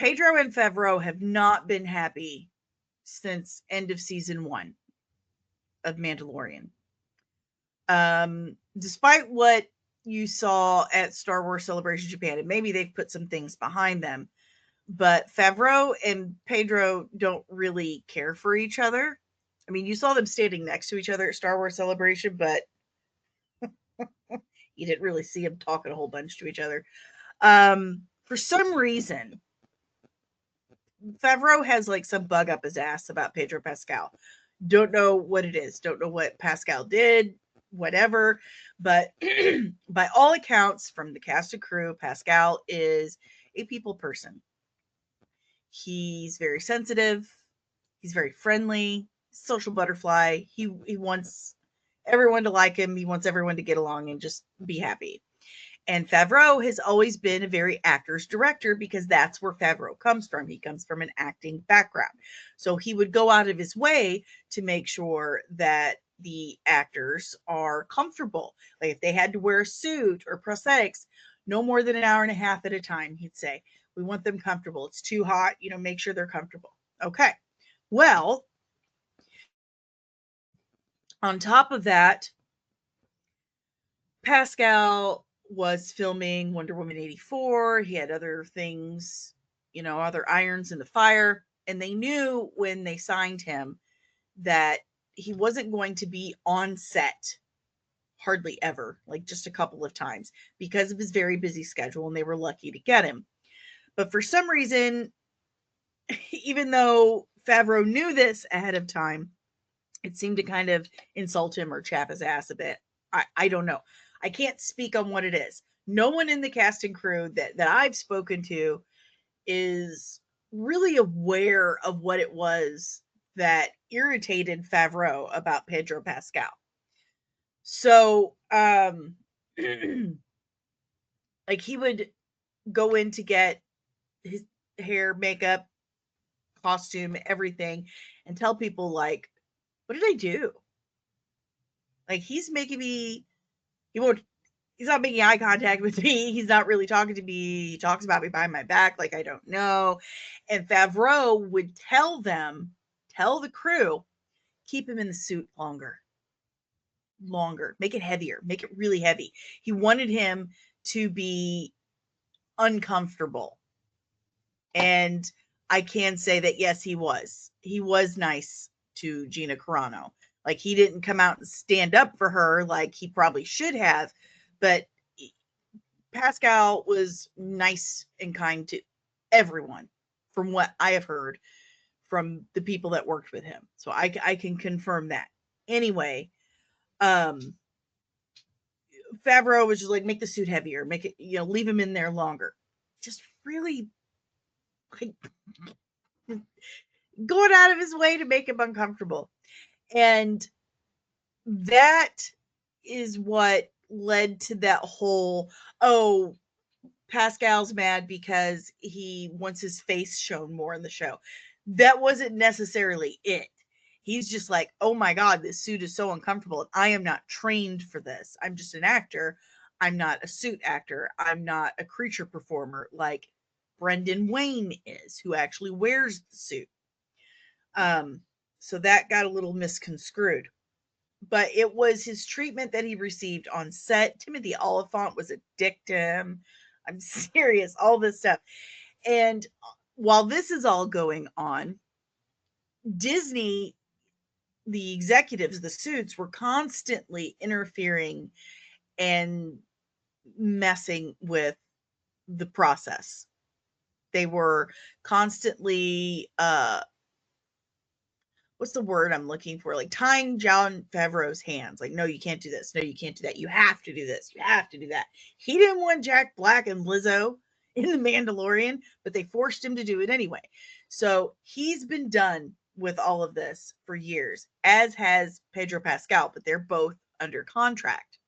Pedro and Favreau have not been happy since end of season 1 of Mandalorian. Despite what you saw at Star Wars Celebration Japan, and maybe they've put some things behind them, but Favreau and Pedro don't really care for each other. I mean, you saw them standing next to each other at Star Wars Celebration, but you didn't really see them talking a whole bunch to each other. For some reason, Favreau has like some bug up his ass about Pedro Pascal. Don't know what it is. Don't know what Pascal did, whatever. But by all accounts, from the cast and crew, Pascal is a people person. He's very sensitive. He's very friendly, social butterfly. He wants everyone to like him. He wants everyone to get along and just be happy. And Favreau has always been a very actor's director because that's where Favreau comes from. He comes from an acting background. So he would go out of his way to make sure that the actors are comfortable. Like if they had to wear a suit or prosthetics, no more than an hour and a half at a time, he'd say, we want them comfortable. It's too hot, make sure they're comfortable. Okay. Well, on top of that, Pascal was filming Wonder Woman 84. He had other things, other irons in the fire. And they knew when they signed him that he wasn't going to be on set hardly ever, like just a couple of times because of his very busy schedule. And they were lucky to get him. But for some reason, even though Favreau knew this ahead of time, it seemed to kind of insult him or chap his ass a bit. I don't know. I can't speak on what it is. No one in the cast and crew that I've spoken to is really aware of what it was that irritated Favreau about Pedro Pascal. So, like he would go in to get his hair, makeup, costume, everything, and tell people like, what did I do? Like he's making me, he's not making eye contact with me. He's not really talking to me. He talks about me behind my back like I don't know. And Favreau would tell the crew, keep him in the suit longer, make it heavier, make it really heavy. He wanted him to be uncomfortable. And I can say that, yes, he was. He was nice to Gina Carano. Like he didn't come out and stand up for her like he probably should have, but Pascal was nice and kind to everyone from what I have heard from the people that worked with him. So I can confirm that. Anyway, Favreau was just like, make the suit heavier, make it, leave him in there longer. Just really like going out of his way to make him uncomfortable. And that is what led to that whole, oh, Pascal's mad because he wants his face shown more in the show. That wasn't necessarily it. He's just like, oh my God, this suit is so uncomfortable. I am not trained for this. I'm just an actor. I'm not a suit actor. I'm not a creature performer like Brendan Wayne is, who actually wears the suit. So that got a little misconstrued. But it was his treatment that he received on set. Timothy Oliphant was a dick to him. I'm serious, all this stuff. And while this is all going on, Disney, the executives, the suits, were constantly interfering and messing with the process. They were constantly what's the word I'm looking for? Like tying Jon Favreau's hands. Like, no, you can't do this. No, you can't do that. You have to do this. You have to do that. He didn't want Jack Black and Lizzo in The Mandalorian, but they forced him to do it anyway. So he's been done with all of this for years, as has Pedro Pascal, but they're both under contract.